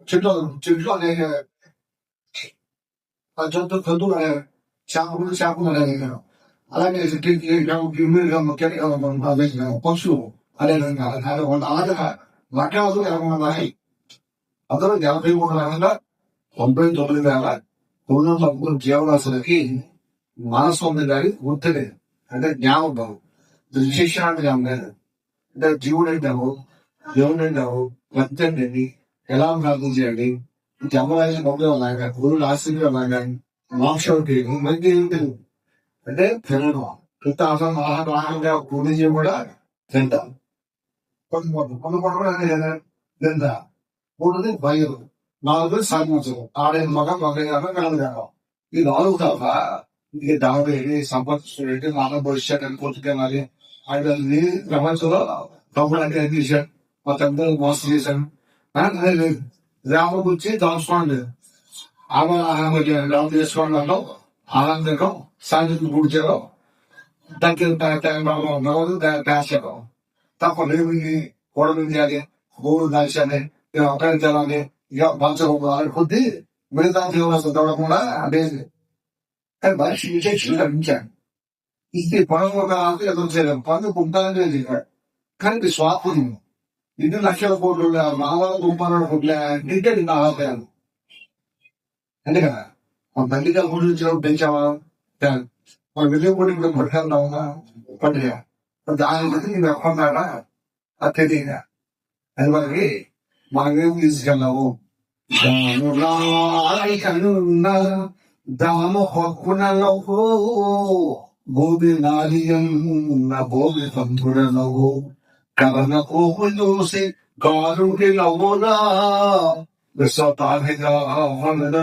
就那个就很多人相互的那个，అలాగే పశువు అదే విధంగా అలాగే లక్షలు 20 అందులో 93,99,900 జీవరాశులకి మనసు ఉంది కానీ వృద్ధి లేదు. అంటే జ్ఞానం ఉండవు, విశేషాన్ని లేదు. అంటే జీవుడు అంటావు, దేవుడు అంటావు, ప్రత్యండి ఎలా ప్రార్థన చేయండి, జమరాజు బొమ్మ ఉన్నాయి కానీ గురువులు ఆశ్రయం ఉన్నాయి కానీ మోక్షం మంచి ఏంటి అంటే తినడం. కృతాసం ఆహారంగా పూర్తి చేయ కూడా తింటాం. కొన్ని తింటా. మూడోది బయలు, 4 సాధించడం. ఆడైన మగం కలగడం. ఈ 4 తప్ప ఇంక దావేది సంపత్తి మన భవిష్యత్ అని పొద్దుకెళ్ళాలి. ఆయన ప్రపంచంలో తమ్ముడు అంటే ఏం చేశాడు, మా తమ్ముడు మోసం చేశాను అదే లేదు. రామ గురించి దాచుకోవడం లేదు. ఆమె చేసుకోవడంలో ఆనందం సాయంత్రం పూర్తి చేయడం దాచడం తప్ప లేని గొడవలు చేయాలి, గోడు దాచాలి, ఒకరి తెలాలి, ఇక పంచడం కొద్ది మిగతా జీవనాలు తొడకుండా అదే మనిషి విశేషించాను. ఇది పనులు ఒక ఎదురు చేయలేము. పనులు పుట్టాలని చెప్పాడు కానీ ఇది స్వార్థం. ఇది 1,00,000 కోట్లు 4,000 కోట్ల ఇంటే నిన్న ఆదాయాలు అంతే కదా. మన తల్లిగా గురించి పెంచామా, మన విజయం కూడా ఇప్పుడు పట్టుకెళ్దామా పండుగ దాని నేను ఎక్కడా అది తెలియదా. అది మనకి మనమేం తీసుకెళ్ళాము దాము హక్కునవు భూమి నారియం భూమి పంతుడనవు కరణ కోపు చూసి గారుకి నవ్వునా విశ్వతాభిగా